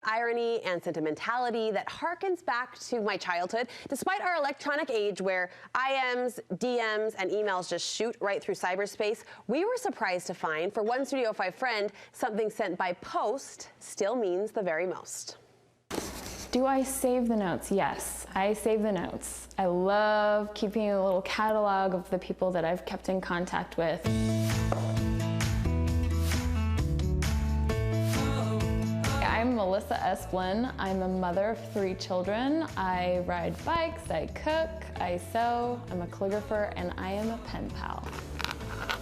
irony and sentimentality that harkens back to my childhood. Despite our electronic age where IMs, DMs, and emails just shoot right through cyberspace, we were surprised to find, for one Studio 5 friend, something sent by post still means the very most. Do I save the notes? Yes, I save the notes. I love keeping a little catalog of the people that I've kept in contact with. I'm Melissa Esplin. I'm a mother of 3 children. I ride bikes, I cook, I sew, I'm a calligrapher, and I am a pen pal.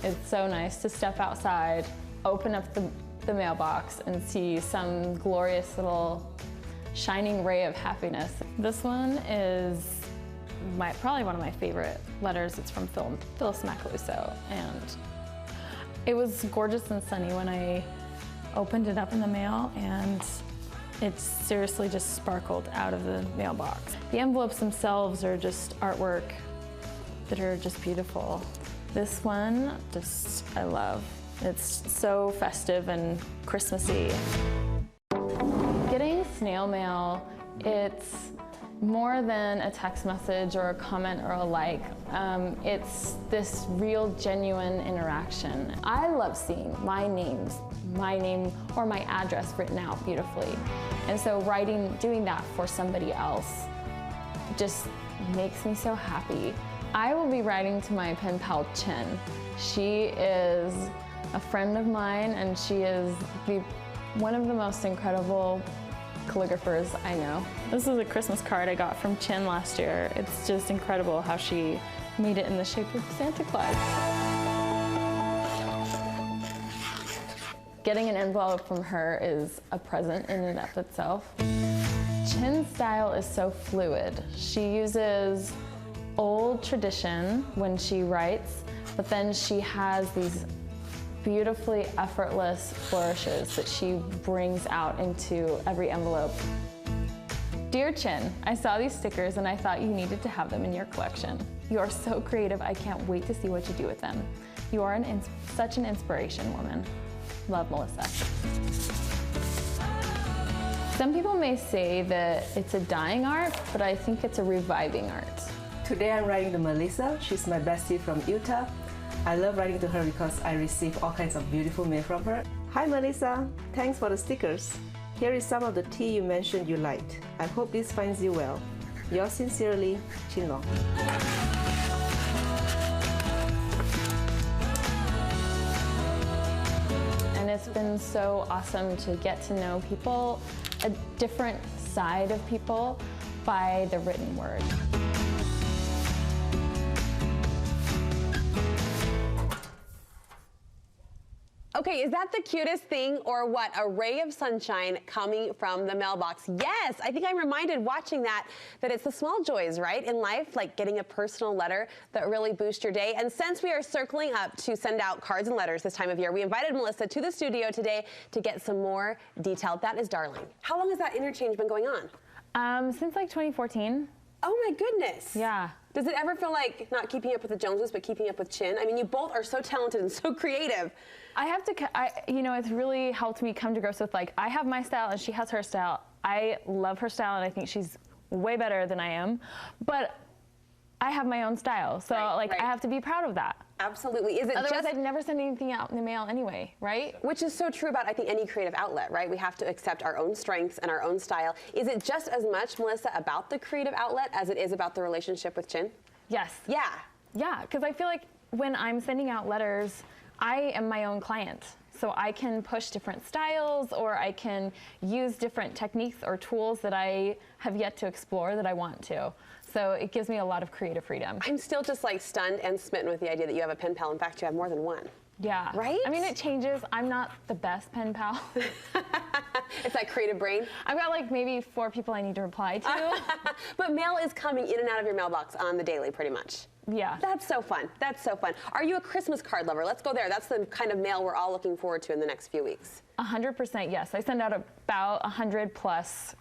It's so nice to step outside, open up the mailbox, and see some glorious little shining ray of happiness. This one is probably one of my favorite letters. It's from Phyllis Macaluso, and it was gorgeous and sunny when I opened it up in the mail, and it seriously just sparkled out of the mailbox. The envelopes themselves are just artwork that are just beautiful. This one, I love. It's so festive and Christmassy. Getting snail mail, it's more than a text message or a comment or a like. It's this real, genuine interaction. I love seeing my name or my address written out beautifully. And so doing that for somebody else just makes me so happy. I will be writing to my pen pal, Chin. She is a friend of mine, and she is one of the most incredible calligraphers I know. This is a Christmas card I got from Chin last year. It's just incredible how she made it in the shape of Santa Claus. Getting an envelope from her is a present in and of itself. Chin's style is so fluid. She uses old tradition when she writes, but then she has these beautifully effortless flourishes that she brings out into every envelope. Dear Chin, I saw these stickers and I thought you needed to have them in your collection. You are so creative, I can't wait to see what you do with them. You are such an inspiration, woman. Love, Melissa. Some people may say that it's a dying art, but I think it's a reviving art. Today I'm writing to Melissa. She's my bestie from Utah. I love writing to her because I receive all kinds of beautiful mail from her. Hi Melissa, thanks for the stickers. Here is some of the tea you mentioned you liked. I hope this finds you well. Yours sincerely, Chinlong. And it's been so awesome to get to know people, a different side of people, by the written word. Okay, is that the cutest thing or what? A ray of sunshine coming from the mailbox. Yes, I think I'm reminded watching that it's the small joys, right, in life, like getting a personal letter that really boost your day. And since we are circling up to send out cards and letters this time of year, we invited Melissa to the studio today to get some more detail. That is darling. How long has that interchange been going on? Since like 2014. Oh my goodness. Yeah. Does it ever feel like not keeping up with the Joneses, but keeping up with Chin? I mean, you both are so talented and so creative. I have to, it's really helped me come to grips with, like, I have my style and she has her style. I love her style and I think she's way better than I am, but I have my own style. So I have to be proud of that. Absolutely. Is it Otherwise, I'd never send anything out in the mail anyway, right? Which is so true about, I think, any creative outlet, right? We have to accept our own strengths and our own style. Is it just as much, Melissa, about the creative outlet as it is about the relationship with Chin? Yes. Yeah. Yeah, because I feel like when I'm sending out letters, I am my own client. So I can push different styles, or I can use different techniques or tools that I have yet to explore that I want to. So it gives me a lot of creative freedom. I'm still just like stunned and smitten with the idea that you have a pen pal. In fact, you have more than one. Yeah. Right? I mean, it changes. I'm not the best pen pal. It's that creative brain. I've got like maybe 4 people I need to reply to. But mail is coming in and out of your mailbox on the daily, pretty much. Yeah. That's so fun. That's so fun. Are you a Christmas card lover? Let's go there. That's the kind of mail we're all looking forward to in the next few weeks. 100% yes. I send out about 100+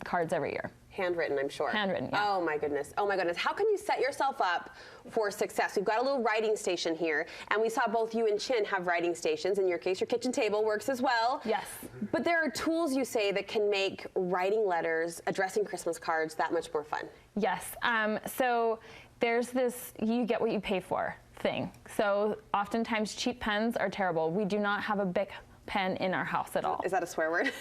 cards every year. Handwritten, I'm sure. Handwritten, yeah. Oh my goodness. Oh my goodness. How can you set yourself up for success? We've got a little writing station here, and we saw both you and Chin have writing stations. In your case, your kitchen table works as well. Yes. But there are tools, you say, that can make writing letters, addressing Christmas cards that much more fun. Yes. So there's this you get what you pay for thing. So oftentimes cheap pens are terrible. We do not have a Bic pen in our house at all. Is that a swear word?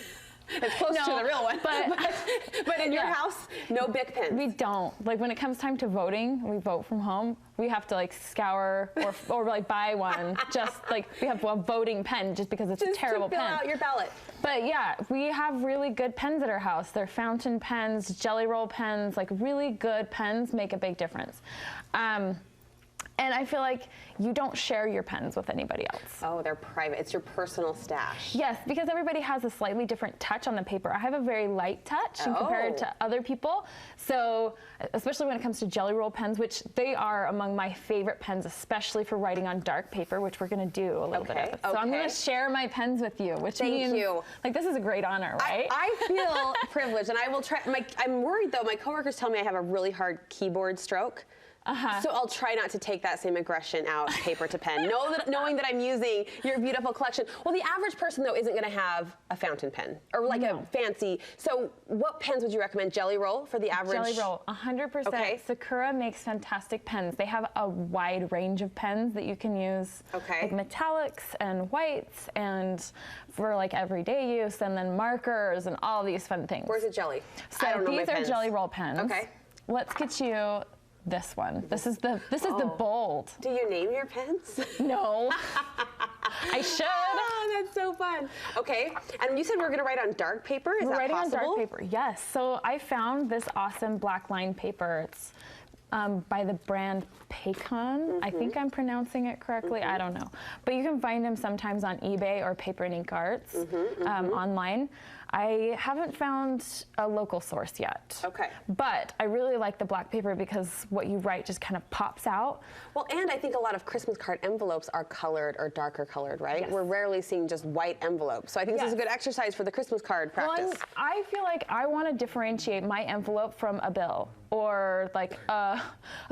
It's close to the real one. But in your house, no Bic pens. We don't. Like when it comes time to voting, we vote from home. We have to like scour or like buy one. Just like we have a voting pen just because it's a terrible pen. Just to fill out your ballot. But yeah, we have really good pens at our house. They're fountain pens, jelly roll pens, like really good pens make a big difference. And I feel like you don't share your pens with anybody else. Oh, they're private. It's your personal stash. Yes, because everybody has a slightly different touch on the paper. I have a very light touch compared to other people. So, especially when it comes to jelly roll pens, which they are among my favorite pens, especially for writing on dark paper, which we're going to do a little bit of it. So I'm going to share my pens with you, which means like this is a great honor, right? I feel privileged, and I will try. I'm worried though. My coworkers tell me I have a really hard keyboard stroke. So I'll try not to take that same aggression out paper to pen, knowing that I'm using your beautiful collection. Well, the average person, though, isn't going to have a fountain pen or like a fancy. So what pens would you recommend? Jelly Roll for the average? Jelly Roll, 100%. Okay. Sakura makes fantastic pens. They have a wide range of pens that you can use. Okay. Like metallics and whites and for like everyday use, and then markers and all these fun things. Where's the jelly? So I don't know these my are pens. Jelly Roll pens. Okay. Let's get you this one. This is the bold. Do you name your pens? No. I should. Oh, that's so fun. Okay, and you said we're going to write on dark paper. Is that writing possible? on dark paper, yes. So I found this awesome black line paper. It's by the brand Paycon. I think I'm pronouncing it correctly. I don't know. But you can find them sometimes on eBay or Paper and Ink Arts online. I haven't found a local source yet. Okay. But I really like the black paper because what you write just kind of pops out. Well, and I think a lot of Christmas card envelopes are colored or darker colored, right? Yes. We're rarely seeing just white envelopes. So I think this is a good exercise for the Christmas card practice. Well, I feel like I want to differentiate my envelope from a bill or like a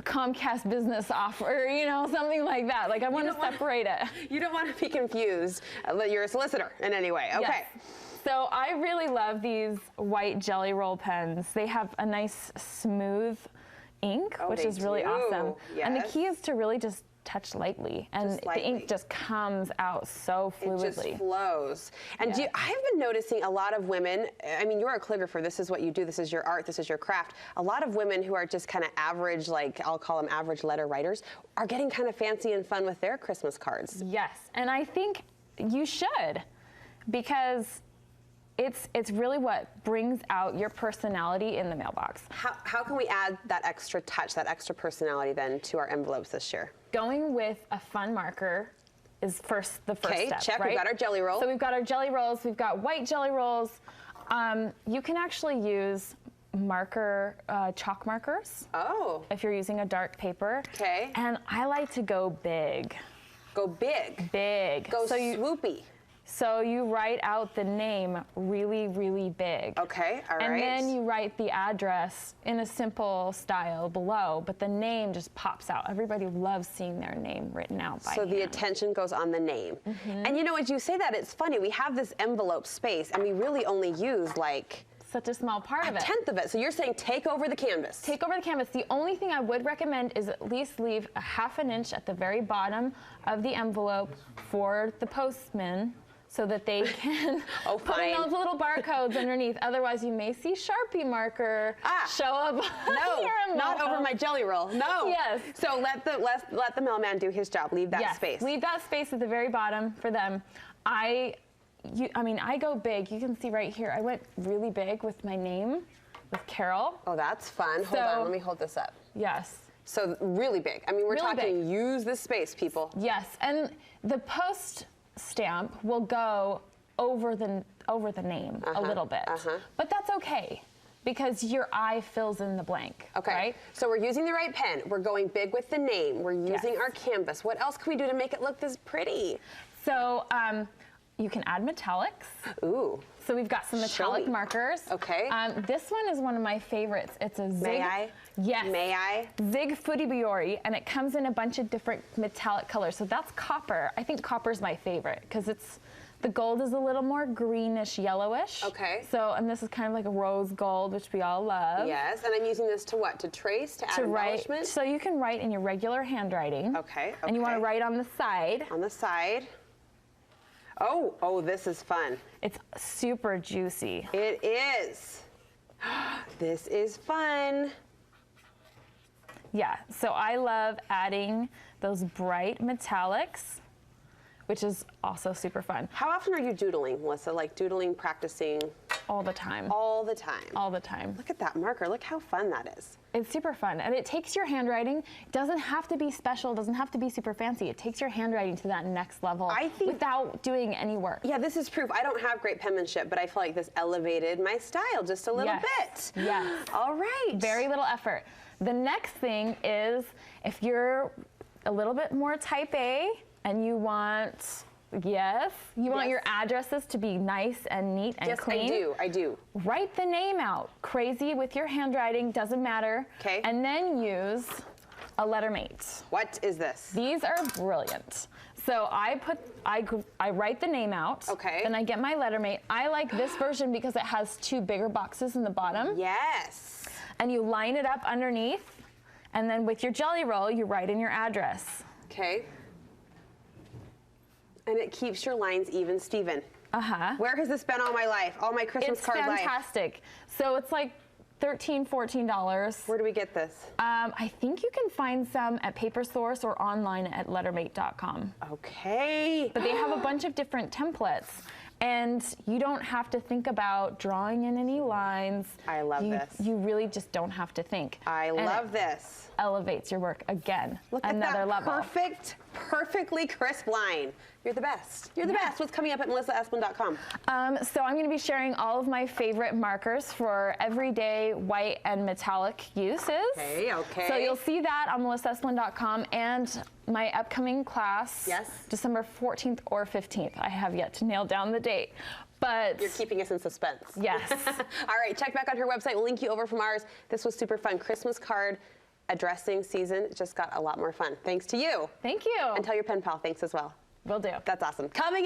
Comcast business offer, you know, something like that. Like I want to separate it. You don't want to be confused that you're a solicitor in any way. Okay. Yes. So I really love these white Jelly Roll pens. They have a nice smooth ink, which is really awesome. Yes. And the key is to really just touch lightly, and the ink just comes out so fluidly. It just flows. And I've been noticing a lot of women, I mean, you're a calligrapher, this is what you do, this is your art, this is your craft. A lot of women who are just kind of average, like I'll call them average letter writers, are getting kind of fancy and fun with their Christmas cards. Yes, and I think you should, because it's really what brings out your personality in the mailbox. How can we add that extra touch, that extra personality then to our envelopes this year? Going with a fun marker is the first step. Okay, check. Right? We've got our Jelly Roll. So we've got our Jelly Rolls. We've got white Jelly Rolls. You can actually use chalk markers. Oh. If you're using a dark paper. Okay. And I like to go big. Go big. Big. Go swoopy. So you write out the name really, really big. Okay, all right. And then you write the address in a simple style below, but the name just pops out. Everybody loves seeing their name written out by hand. So the attention goes on the name. And you know, as you say that, it's funny. We have this envelope space, and we really only use like such a small part of it. A tenth of it. So you're saying take over the canvas. Take over the canvas. The only thing I would recommend is at least leave a ½ an inch at the very bottom of the envelope for the postman, so that they can put in those little barcodes underneath. Otherwise, you may see Sharpie marker show up. No, not over my Jelly Roll. No. Yes. So let the mailman do his job. Leave that space. Leave that space at the very bottom for them. I go big. You can see right here. I went really big with my name, with Carol. Oh, that's fun. Hold on. Let me hold this up. Yes. So really big. I mean, we're really talking use this space, people. Yes, and the post stamp will go over the name a little bit, but that's okay because your eye fills in the blank. Okay, right? So we're using the right pen. We're going big with the name. We're using our canvas. What else can we do to make it look this pretty? So you can add metallics. Ooh. So we've got some metallic markers. Okay. This one is one of my favorites. It's a Zig. May I? Yes. May I? Zig Fudibiori, and it comes in a bunch of different metallic colors. So that's copper. I think copper is my favorite because the gold is a little more greenish, yellowish. Okay. So, and this is kind of like a rose gold, which we all love. Yes, and I'm using this to what? To trace, to add embellishment? Write. So you can write in your regular handwriting. Okay. And you want to write on the side. On the side. Oh, this is fun. It's super juicy. It is. This is fun. Yeah, so I love adding those bright metallics, which is also super fun. How often are you doodling, Melissa? Like doodling, practicing? All the time. All the time. All the time. Look at that marker. Look how fun that is. It's super fun, and it takes your handwriting. It doesn't have to be special. It doesn't have to be super fancy. It takes your handwriting to that next level without doing any work. Yeah, this is proof. I don't have great penmanship, but I feel like this elevated my style just a little bit. Yes. All right. Very little effort. The next thing is if you're a little bit more type A and you want, your addresses to be nice and neat and clean. Yes, I do. Write the name out. Crazy with your handwriting, doesn't matter. Okay. And then use a letter mate. What is this? These are brilliant. So I write the name out. Okay. Then I get my letter mate. I like this version because it has two bigger boxes in the bottom. Yes. And you line it up underneath, and then with your jelly roll, you write in your address. Okay. And it keeps your lines even, Steven. Uh-huh. Where has this been all my life? All my Christmas card life? It's fantastic. So it's like $13, $14. Where do we get this? I think you can find some at Paper Source or online at lettermate.com. Okay. But they have a bunch of different templates. And you don't have to think about drawing in any lines. I love this. You really just don't have to think. I love this. Elevates your work again. Look at another that level. perfectly crisp line. You're the best. You're the best. What's coming up at melissaesplin.com? So I'm going to be sharing all of my favorite markers for everyday white and metallic uses. Okay. So you'll see that on melissaesplin.com and my upcoming class, December 14th or 15th. I have yet to nail down the date. But you're keeping us in suspense. Yes. All right, check back on her website. We'll link you over from ours. This was super fun. Christmas card addressing season just got a lot more fun. Thanks to you. Thank you. And tell your pen pal thanks as well. Will do. That's awesome. Coming